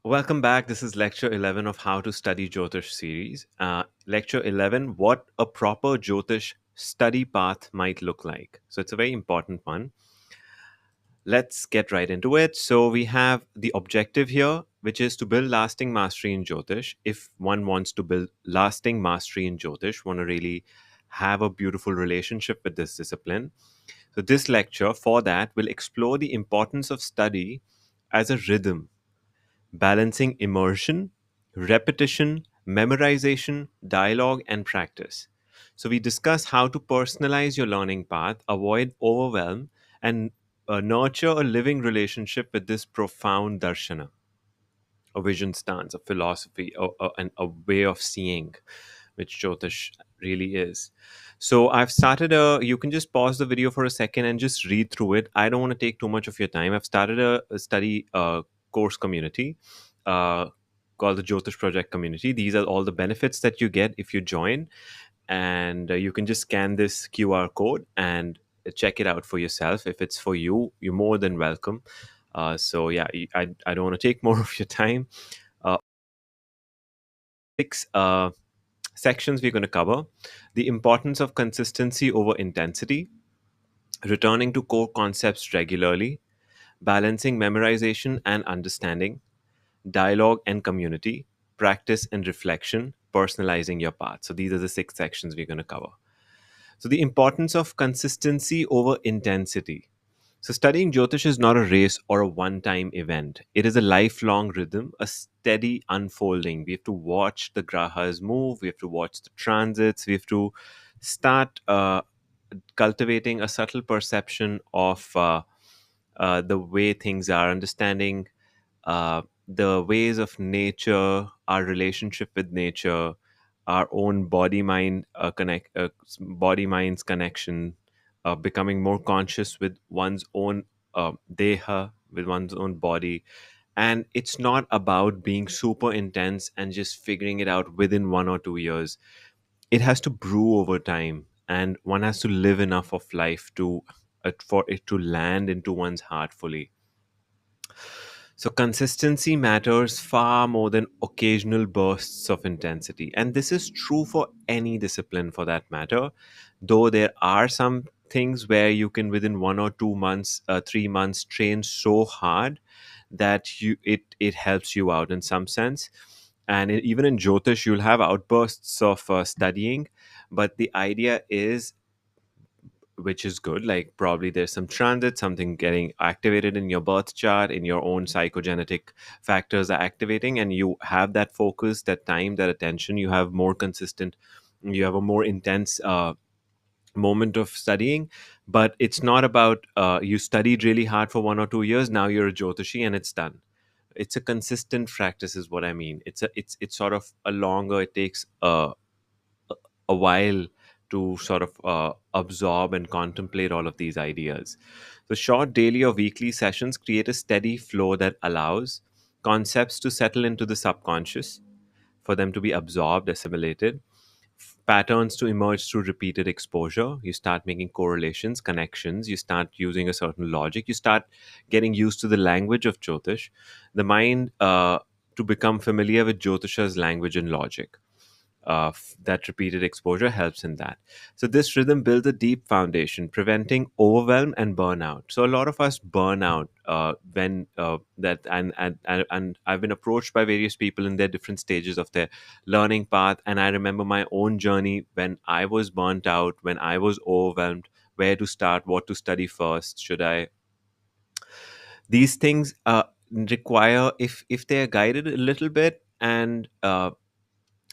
Welcome back. This is lecture 11 of How to Study Jyotish series. Lecture 11, what a proper Jyotish study path might look like. So it's a very important one. Let's get right into it. So we have the objective here, which is to build lasting mastery in Jyotish. If one wants to build lasting mastery in Jyotish, want to really have a beautiful relationship with this discipline. So this lecture for that will explore the importance of study as a rhythm, balancing immersion, repetition, memorization, dialogue, and practice. So, we discuss how to personalize your learning path, avoid overwhelm, and nurture a living relationship with this profound darshana, a vision stance, a philosophy, and a way of seeing, which Jyotish really is. So I've started you can just pause the video for a second and just read through it. I don't want to take too much of your time. I've started a study course community uh, called the Jyotish Project Community. These are all the benefits that you get if you join. And you can just scan this QR code and check it out for yourself. If it's for you, you're more than welcome. So yeah, I don't want to take more of your time. Uh, six sections we're going to cover: the importance of consistency over intensity, returning to core concepts regularly, balancing memorization and understanding, dialogue and community, practice and reflection, personalizing your path. So these are the six sections we're going to cover. So the importance of consistency over intensity. So, studying Jyotish is not a race or a one time event. It is a lifelong rhythm, a steady unfolding. We have to watch the grahas move, we have to watch the transits, we have to start cultivating a subtle perception of the way things are, understanding the ways of nature, our relationship with nature, our own body mind's connection, becoming more conscious with one's own deha, with one's own body. And it's not about being super intense and just figuring it out within 1 or 2 years. It has to brew over time, and one has to live enough of life to for it to land into one's heart fully. So, consistency matters far more than occasional bursts of intensity. And this is true for any discipline for that matter. Though there are some things where you can, within 1 or 2 months, 3 months, train so hard that it helps you out in some sense. And even in Jyotish, you'll have outbursts of studying. But the idea is, which is good. Like probably there's some transit, something getting activated in your birth chart, in your own psychogenetic factors are activating, and you have that focus, that time, that attention. You have more consistent, you have a more intense moment of studying. But it's not about you studied really hard for 1 or 2 years. Now you're a Jyotishi and it's done. It's a consistent practice, is what I mean. It's sort of a longer. It takes a while to sort of absorb and contemplate all of these ideas. So, short daily or weekly sessions create a steady flow that allows concepts to settle into the subconscious, for them to be absorbed, assimilated, patterns to emerge through repeated exposure. You start making correlations, connections, you start using a certain logic, you start getting used to the language of Jyotish, the mind to become familiar with Jyotisha's language and logic. That repeated exposure helps in that. So this rhythm builds a deep foundation, preventing overwhelm and burnout. So a lot of us burn out when that and I've been approached by various people in their different stages of their learning path, and I remember my own journey when I was burnt out, when I was overwhelmed. Where to start? What to study first? Should I? These things require, if they are guided a little bit and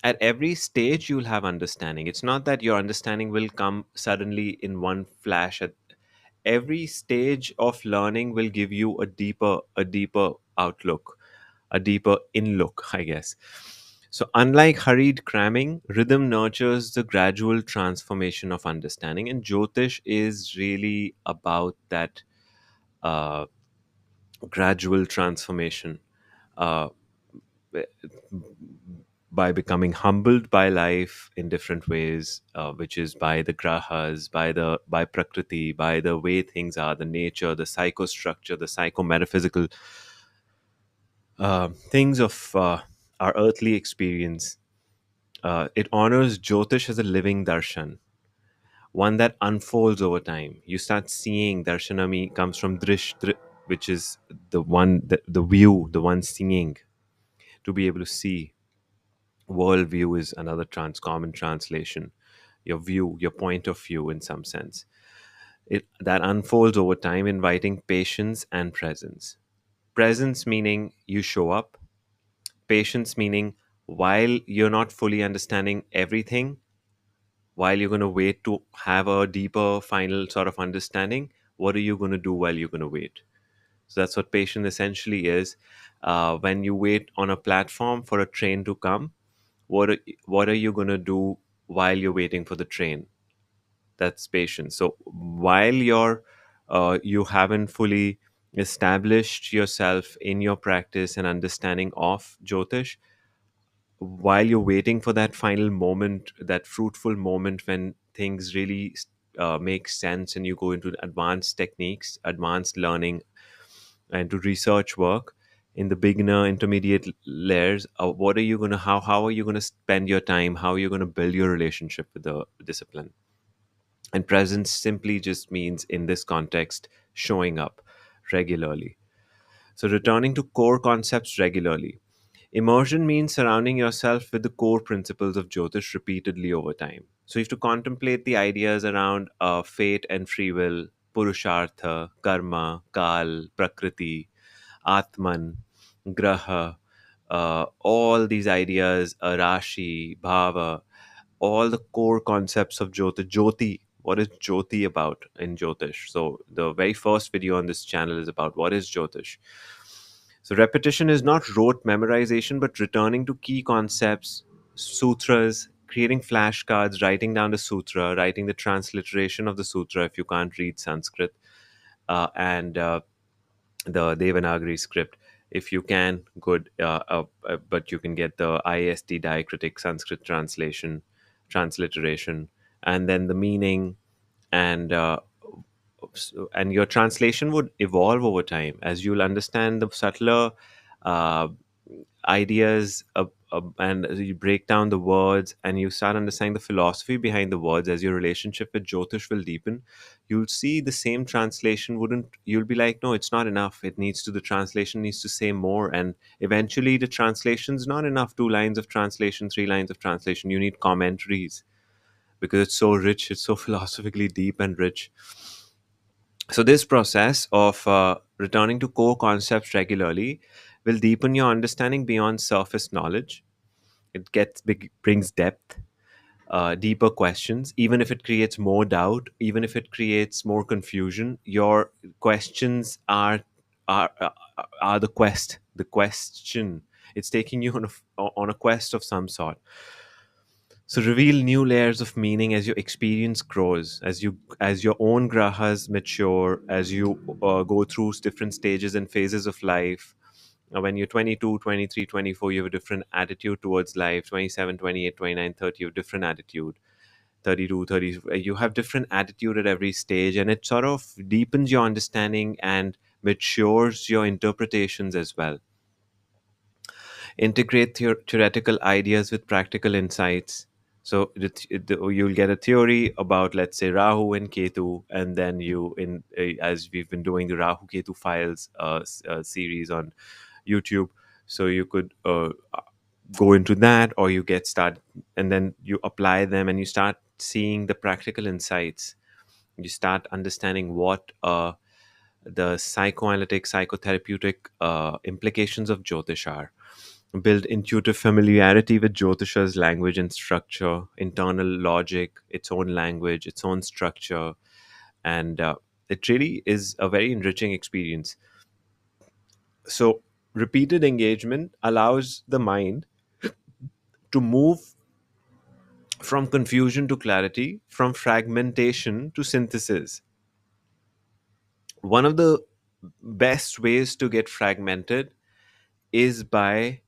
at every stage you'll have understanding. It's not that your understanding will come suddenly in one flash. At every stage of learning will give you a deeper outlook, a deeper in look, I guess. So unlike hurried cramming, rhythm nurtures the gradual transformation of understanding, and Jyotish is really about that uh, gradual transformation, uh, by becoming humbled by life in different ways, which is by the grahas, by prakriti, by the way things are, the nature, the psychostructure, the psychometaphysical, things of our earthly experience. It honors Jyotish as a living darshan, one that unfolds over time. You start seeing darshanami comes from which is the view, the one seeing, to be able to see. World view is another common translation. Your view, your point of view, in some sense. It that unfolds over time, inviting patience and presence. Presence meaning you show up. Patience meaning while you're not fully understanding everything, while you're going to wait to have a deeper final sort of understanding, what are you going to do while you're going to wait? So that's what patience essentially is. When you wait on a platform for a train to come, what are you going to do while you're waiting for the train? That's patience. So while you haven't fully established yourself in your practice and understanding of Jyotish, while you're waiting for that final moment, that fruitful moment when things really make sense and you go into advanced techniques, advanced learning, and to research work in the beginner, intermediate layers, what are you going to, how are you going to spend your time? How are you going to build your relationship with the discipline? And presence simply just means, in this context, showing up regularly. So, returning to core concepts regularly. Immersion means surrounding yourself with the core principles of Jyotish repeatedly over time. So, you have to contemplate the ideas around fate and free will, Purushartha, Karma, Kal, Prakriti, Atman, Graha, all these ideas, Rashi, Bhava, all the core concepts of Jyoti. Jyoti, what is Jyoti about in Jyotish? So, the very first video on this channel is about what is Jyotish. So, repetition is not rote memorization, but returning to key concepts, sutras, creating flashcards, writing down the sutra, writing the transliteration of the sutra if you can't read Sanskrit, and the Devanagari script. If you can, good, but you can get the IST diacritic Sanskrit transliteration, and then the meaning, and your translation would evolve over time as you'll understand the subtler uh, ideas and you break down the words and you start understanding the philosophy behind the words. As your relationship with Jyotish will deepen, you'll see the same translation wouldn't, you'll be like, no, it's not enough, it needs to, the translation needs to say more. And eventually the translation's not enough, 2 lines of translation, 3 lines of translation, you need commentaries, because it's so rich, it's so philosophically deep and rich. So, this process of returning to core concepts regularly will deepen your understanding beyond surface knowledge. Brings depth, deeper questions. Even if it creates more doubt, even if it creates more confusion, your questions are the quest. The question. It's taking you on a quest of some sort. So reveal new layers of meaning as your experience grows, as your own grahas mature, as you go through different stages and phases of life. When you're 22, 23, 24, you have a different attitude towards life. 27, 28, 29, 30, you have a different attitude. 32, 30, you have different attitude at every stage, and it sort of deepens your understanding and matures your interpretations as well. Integrate theoretical ideas with practical insights. So you'll get a theory about, let's say, Rahu and Ketu, and then as we've been doing the Rahu Ketu files series on YouTube, so you could go into that, or you get start, and then you apply them, and you start seeing the practical insights. You start understanding what the psychoanalytic, psychotherapeutic implications of Jyotish are. Build intuitive familiarity with Jyotisha's language and structure, internal logic, its own language, its own structure, and it really is a very enriching experience. So, repeated engagement allows the mind to move from confusion to clarity, from fragmentation to synthesis. One of the best ways to get fragmented is by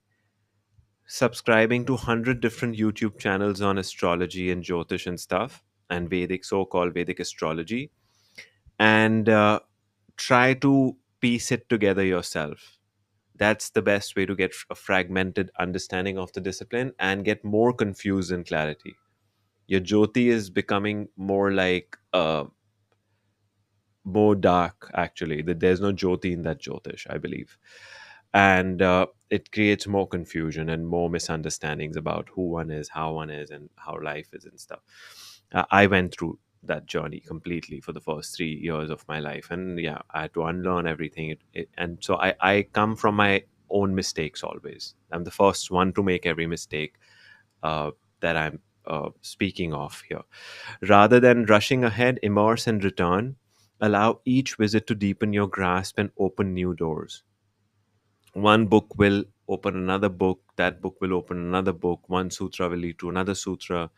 subscribing to 100 different YouTube channels on astrology and Jyotish and stuff, and Vedic, so called Vedic astrology, and try to piece it together yourself. That's the best way to get a fragmented understanding of the discipline and get more confused than clarity. Your Jyoti is becoming more like more dark, actually. That there's no Jyoti in that Jyotish, I believe. And it creates more confusion and more misunderstandings about who one is, how one is, and how life is and stuff. I went through that journey completely for the first 3 years of my life, and yeah, I had to unlearn everything. And so I come from my own mistakes always. I'm the first one to make every mistake uh, that I'm speaking of here. Rather than rushing ahead, immerse and return. Allow each visit to deepen your grasp and open new doors. One book will open another book, that book will open another book, one sutra will lead to another sutra,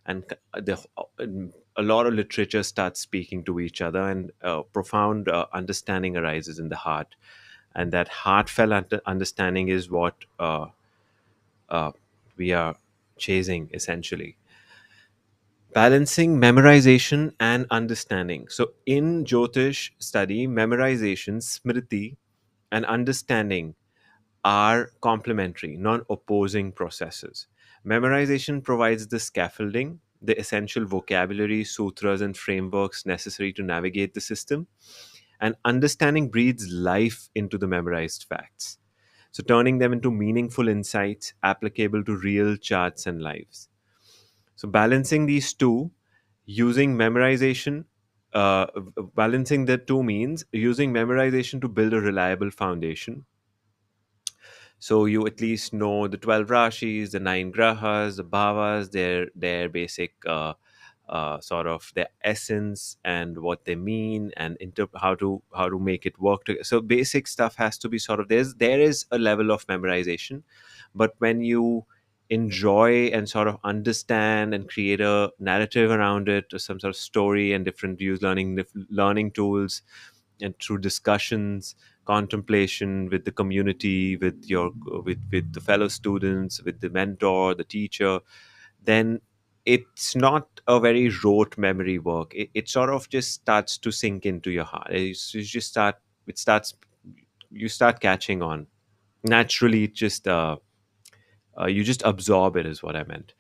and a lot of literature starts speaking to each other, and profound understanding arises in the heart. And that heartfelt understanding is what uh, we are chasing essentially. Balancing memorization and understanding. So in Jyotish study, memorization, smriti, and understanding are complementary, non opposing processes. Memorization provides the scaffolding, the essential vocabulary, sutras, and frameworks necessary to navigate the system. And understanding breathes life into the memorized facts. So, turning them into meaningful insights applicable to real charts and lives. So, balancing these two, using memorization, balancing the two means using memorization to build a reliable foundation, so you at least know the 12 rashis, the nine grahas, the bhavas, their basic sort of their essence and what they mean, and how to make it work together. So basic stuff has to be sort of, there is a level of memorization, but when you enjoy and sort of understand and create a narrative around it, or some sort of story, and different views, learning tools, and through discussions, contemplation with the community, with the fellow students, with the mentor, the teacher, then it's not a very rote memory work. It sort of just starts to sink into your heart. You just start it starts you start catching on naturally. It just you just absorb it, is what I meant.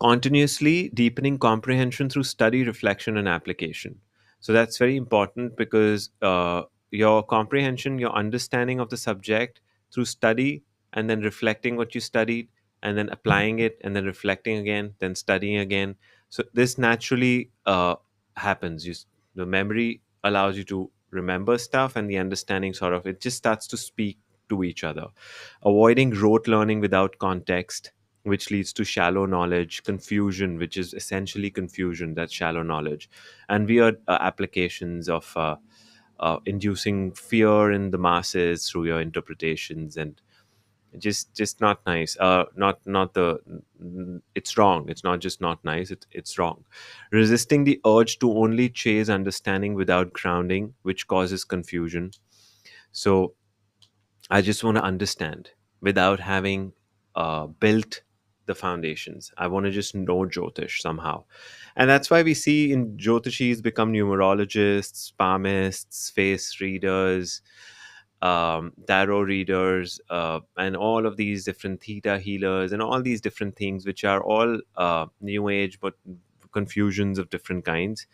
Continuously deepening comprehension through study, reflection, and application. So that's very important, because your comprehension, your understanding of the subject through study, and then reflecting what you studied, and then applying it, and then reflecting again, then studying again. So this naturally happens. The memory allows you to remember stuff, and the understanding sort of, it just starts to speak to each other. Avoiding rote learning without context, which leads to shallow knowledge, confusion, which is essentially confusion, that's shallow knowledge, and weird applications of inducing fear in the masses through your interpretations, and just not nice. Not the It's wrong. It's not just not nice. It's wrong. Resisting the urge to only chase understanding without grounding, which causes confusion. So I just want to understand without having built the foundations. I want to just know Jyotish somehow. And that's why we see in Jyotishis become numerologists, palmists, face readers, tarot readers, and all of these different theta healers, and all these different things, which are all new age, but confusions of different kinds.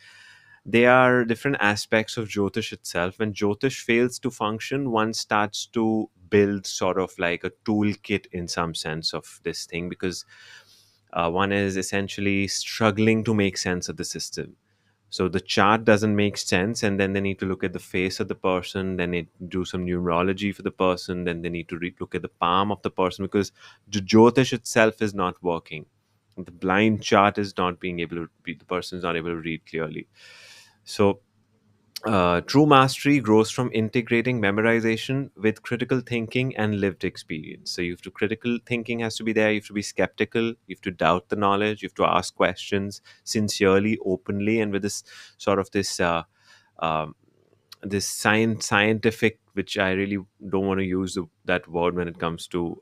They are different aspects of Jyotish itself. When Jyotish fails to function, one starts to build sort of like a toolkit in some sense of this thing, because one is essentially struggling to make sense of the system. So the chart doesn't make sense, and then they need to look at the face of the person, then they do some numerology for the person, then they need to look at the palm of the person, because the Jyotish itself is not working. The blind chart is not being able to be, the person is not able to read clearly. So true mastery grows from integrating memorization with critical thinking and lived experience. So you have to, critical thinking has to be there. You have to be skeptical. You have to doubt the knowledge. You have to ask questions sincerely, openly, and with this sort of um, this scientific, which I really don't want to use that word when it comes to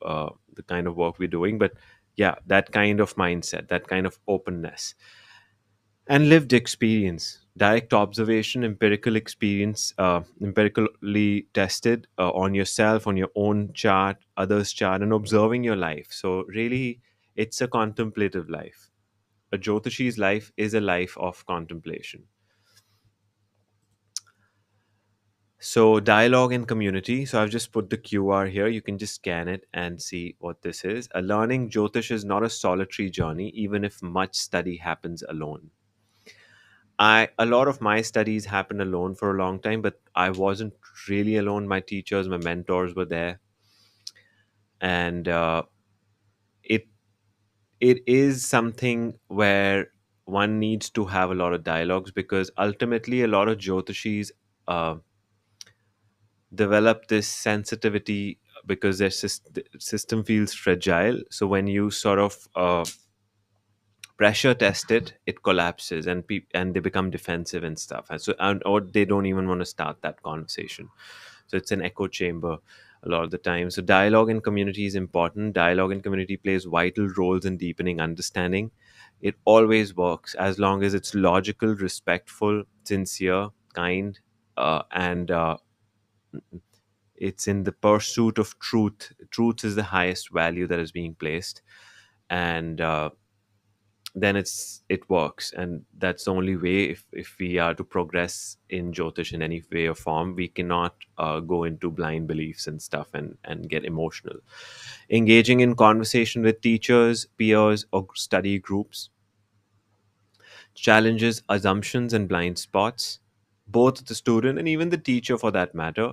the kind of work we're doing, but yeah, that kind of mindset, that kind of openness. and lived experience, direct observation, empirical experience, empirically tested on yourself, on your own chart, others chart, and observing your life. So really, it's a contemplative life. A Jyotishi's life is a life of contemplation. So dialogue and community, so I've just put the QR here, you can just scan it and see what this is. A learning Jyotish is not a solitary journey, even if much study happens alone. A lot of my studies happened alone for a long time, but I wasn't really alone. My teachers, my mentors were there, and it it is something where one needs to have a lot of dialogues, because ultimately a lot of Jyotishis uh, develop this sensitivity because their system feels fragile. So when you sort of pressure test it, it collapses, and and they become defensive and stuff, and so, and or they don't even want to start that conversation. So it's an echo chamber a lot of the time. So dialogue and community is important. Dialogue and community plays vital roles in deepening understanding. It always works as long as it's logical, respectful, sincere, kind, and it's in the pursuit of truth. Truth is the highest value that is being placed, and then it works, and that's the only way. If we are to progress in Jyotish in any way or form, we cannot go into blind beliefs and stuff, and get emotional. Engaging in conversation with teachers, peers, or study groups challenges assumptions and blind spots. Both the student and even the teacher, for that matter,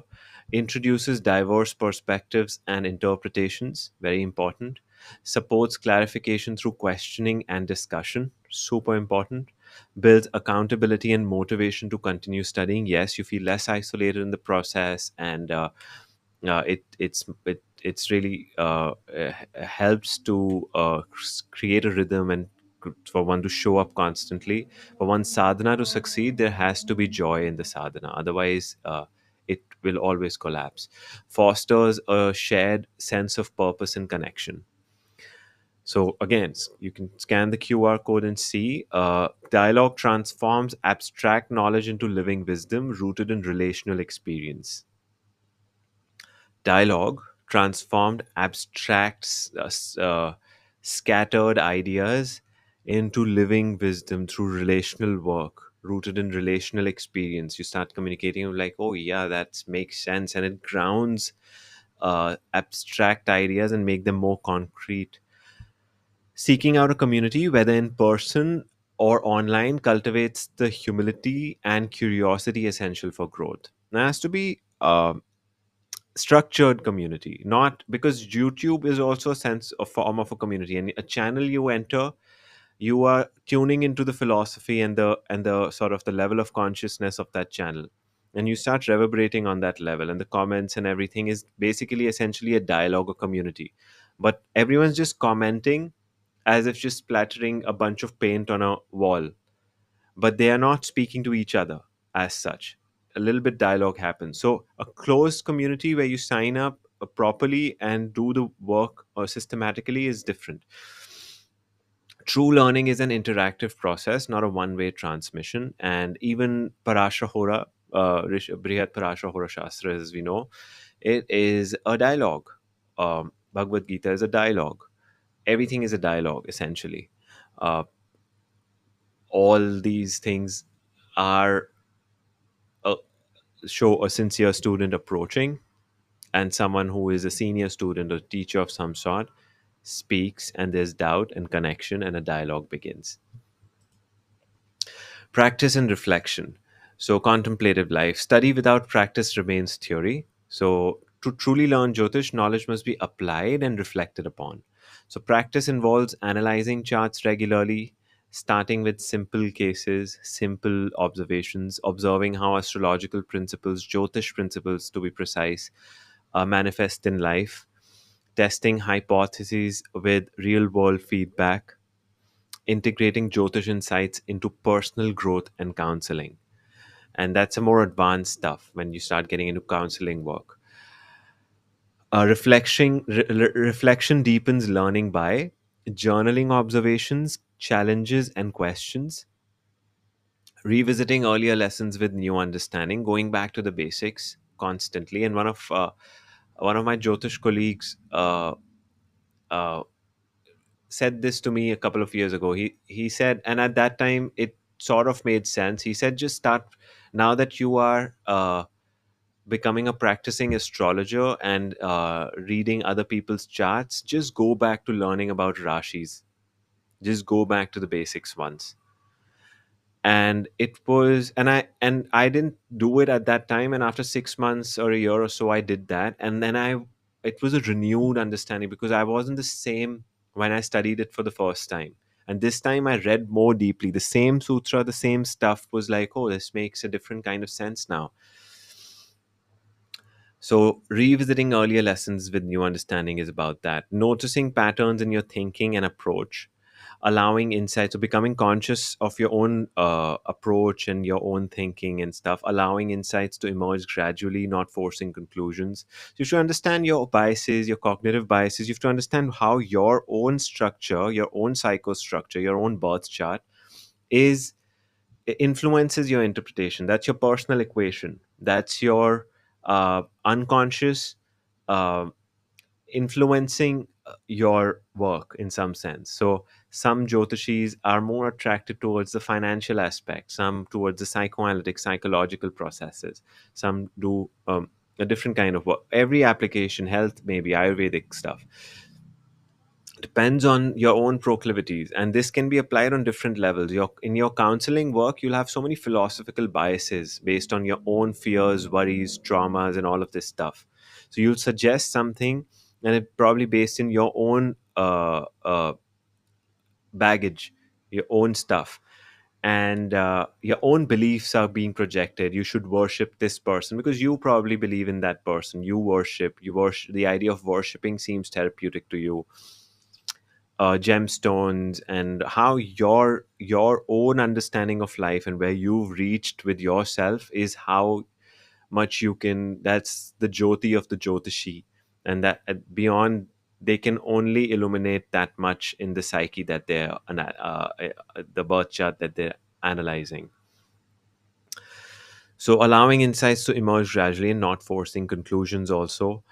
introduces diverse perspectives and interpretations, very important. Supports clarification through questioning and discussion, super important. Builds accountability and motivation to continue studying. Yes, you feel less isolated in the process, and it's really helps to create a rhythm, and for one to show up constantly. For one sadhana to succeed, there has to be joy in the sadhana, otherwise it will always collapse. Fosters a shared sense of purpose and connection. So again, you can scan the QR code and see, dialogue transforms abstract knowledge into living wisdom rooted in relational experience. Dialogue transformed abstract, scattered ideas into living wisdom through relational work rooted in relational experience. You start communicating like, oh yeah, that makes sense, and it grounds abstract ideas and make them more concrete. Seeking out a community, whether in person or online, cultivates the humility and curiosity essential for growth. There has to be structured community, not because YouTube is also a sense of form of a community, and a channel you enter, you are tuning into the philosophy and the sort of the level of consciousness of that channel, and you start reverberating on that level, and the comments and everything is basically essentially a dialogue or community. But everyone's just commenting as if just splattering a bunch of paint on a wall, but they are not speaking to each other as such. A little bit dialogue happens. So a closed community where you sign up properly and do the work systematically is different. True learning is an interactive process, not a one-way transmission. And even Parashahora, Brihat Parashahora Shastra, as we know, it is a dialogue. Bhagavad Gita is a dialogue. Everything is a dialogue, essentially. Uh, all these things are a, show a sincere student approaching, and someone who is a senior student or teacher of some sort speaks, and there's doubt and connection, and a dialogue begins. Practice and reflection. So, contemplative life. Study without practice remains theory. So, to truly learn Jyotish, knowledge must be applied and reflected upon. So, practice involves analyzing charts regularly, starting with simple cases, simple observations, observing how astrological principles, Jyotish principles to be precise, manifest in life, testing hypotheses with real world feedback, integrating Jyotish insights into personal growth and counseling. And that's a more advanced stuff when you start getting into counseling work. Reflection deepens learning by journaling observations, challenges, and questions, revisiting earlier lessons with new understanding, going back to the basics constantly. And one of my Jyotish colleagues uh, said this to me a couple of years ago. He said, and at that time it sort of made sense. He said, just start now that you are becoming a practicing astrologer and reading other people's charts. Just go back to learning about rashis. Just go back to the basics once. And I didn't do it at that time, and after 6 months or a year or so I did that, and then I it was a renewed understanding because I wasn't the same when I studied it for the first time. And this time I read more deeply. The same sutra, the same stuff was like, oh, this makes a different kind of sense now. So, revisiting earlier lessons with new understanding is about that. Noticing patterns in your thinking and approach, allowing insight. So, becoming conscious of your own approach and your own thinking and stuff, allowing insights to emerge gradually, not forcing conclusions. So, you should understand your biases, your cognitive biases. You have to understand how your own structure, your own psychostructure, your own birth chart is influences your interpretation. That's your personal equation. That's your unconscious uh, influencing your work in some sense. So some Jyotishis are more attracted towards the financial aspect, some towards the psychoanalytic, psychological processes, some do a different kind of work. Every application, health, maybe Ayurvedic stuff, depends on your own proclivities, and this can be applied on different levels. In your counseling work, you'll have so many philosophical biases based on your own fears, worries, traumas, and all of this stuff. So you'll suggest something, and it probably based in your own baggage, your own stuff, and your own beliefs are being projected. You should worship this person because you probably believe in that person. You worship. The idea of worshiping seems therapeutic to you. Gemstones, and how your own understanding of life and where you've reached with yourself is how much you can. That's the jyoti of the Jyotishi, and that beyond, they can only illuminate that much in the psyche that they're the birth chart that they're analyzing. So allowing insights to emerge gradually and not forcing conclusions also.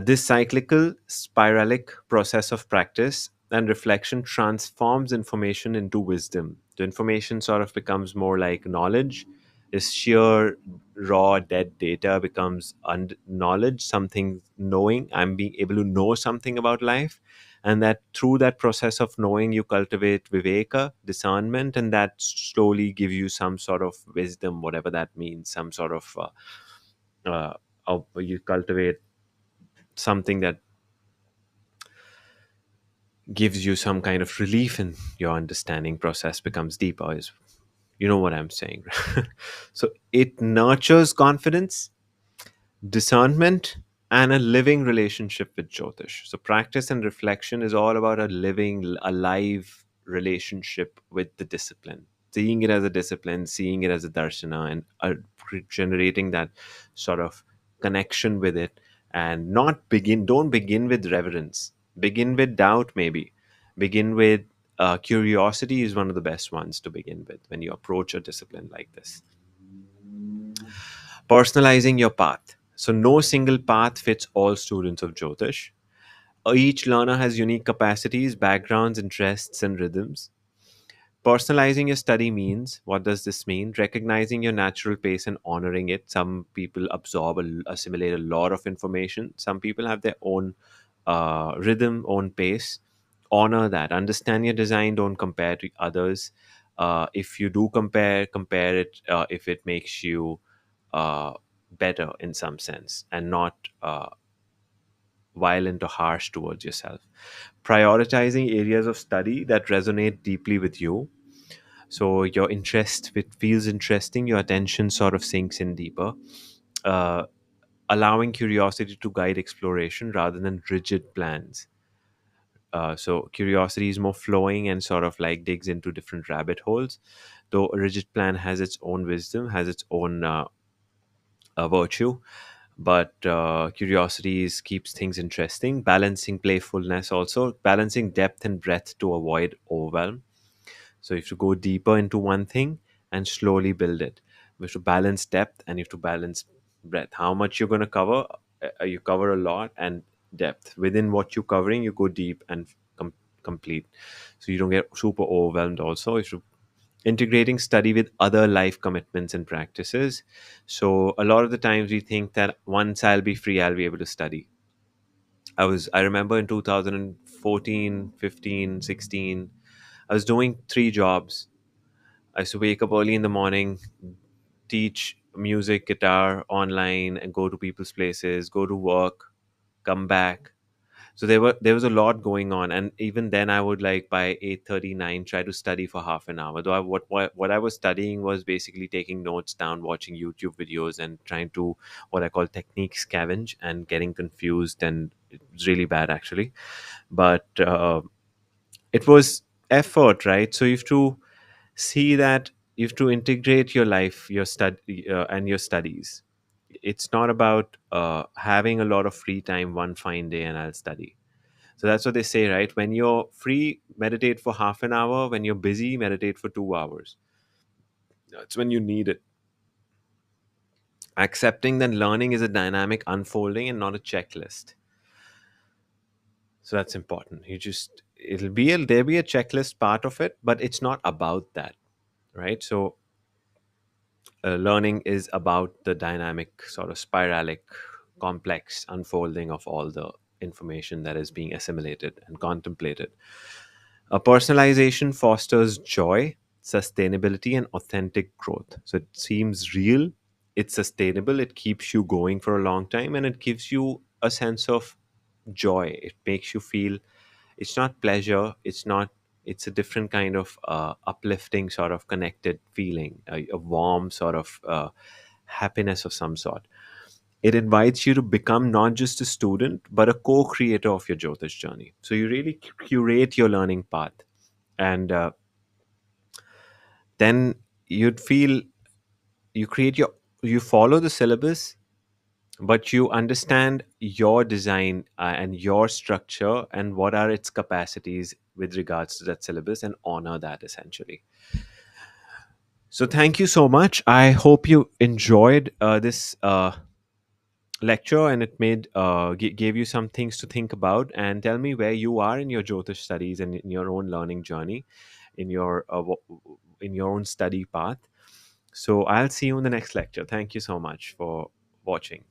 This cyclical, spiralic process of practice and reflection transforms information into wisdom. The information sort of becomes more like knowledge. This sheer, raw, dead data becomes knowledge, something knowing. I'm being able to know something about life. And that through that process of knowing, you cultivate viveka, discernment, and that slowly gives you some sort of wisdom, whatever that means, some sort of, you cultivate something that gives you some kind of relief, and your understanding process becomes deeper, is, you know what I'm saying. So it nurtures confidence, discernment, and a living relationship with Jyotish. So practice and reflection is all about a living, alive relationship with the discipline, seeing it as a discipline, seeing it as a darshana, and generating that sort of connection with it. And not begin don't begin with reverence, begin with doubt, maybe begin with curiosity is one of the best ones to begin with when you approach a discipline like this. Personalizing your path. So, no single path fits all students of Jyotish. Each learner has unique capacities, backgrounds, interests, and rhythms. Personalizing your study means, what does this mean? Recognizing your natural pace and honoring it. Some people assimilate a lot of information. Some people have their own rhythm, own pace. Honor that. Understand your design. Don't compare to others. If you do compare it if it makes you uh, better in some sense, and not violent or harsh towards yourself. Prioritizing areas of study that resonate deeply with you. So your interest, if it feels interesting, your attention sort of sinks in deeper. Uh, Allowing curiosity to guide exploration rather than rigid plans. So curiosity is more flowing and sort of like digs into different rabbit holes, though a rigid plan has its own wisdom, has its own virtue. But curiosity keeps things interesting. Balancing playfulness, also balancing depth and breadth to avoid overwhelm. So if you go deeper into one thing, and slowly build it. You have to balance depth and you have to balance breadth. How much you're going to cover, you cover a lot, and depth. Within what you're covering, you go deep and complete. So you don't get super overwhelmed also. You should integrating study with other life commitments and practices. So a lot of the times we think that once I'll be free, I'll be able to study. I remember in 2014, 15, 16, I was doing three jobs. I used to wake up early in the morning, teach music, guitar online, and go to people's places, go to work, come back. So there was a lot going on, and even then I would, like, by 8:39 try to study for half an hour. Though what I was studying was basically taking notes down, watching YouTube videos, and trying to, what I call, technique scavenge, and getting confused, and it was really bad actually. But it was effort, right? So you have to see that you have to integrate your life, your study, and your studies. It's not about having a lot of free time one fine day and I'll study. So that's what they say, right? When you're free, meditate for half an hour. When you're busy, meditate for 2 hours. That's when you need it. Accepting that learning is a dynamic unfolding and not a checklist. So that's important. There'll be a checklist part of it, but it's not about that, right? So learning is about the dynamic, sort of spiralic, complex unfolding of all the information that is being assimilated and contemplated. A personalization fosters joy, sustainability, and authentic growth. So it seems real, it's sustainable, it keeps you going for a long time, and it gives you a sense of joy. It makes you feel, it's not pleasure, it's a different kind of uplifting, sort of connected feeling, a warm sort of happiness of some sort. It invites you to become not just a student, but a co creator of your Jyotish journey. So you really curate your learning path. And then you'd feel you create your, you follow the syllabus, but you understand your design and your structure and what are its capacities with regards to that syllabus, and honor that essentially. So thank you so much. I hope you enjoyed this lecture, and it gave you some things to think about. And tell me where you are in your Jyotish studies and in your own learning journey, in your in your own study path. So I'll see you in the next lecture. Thank you so much for watching.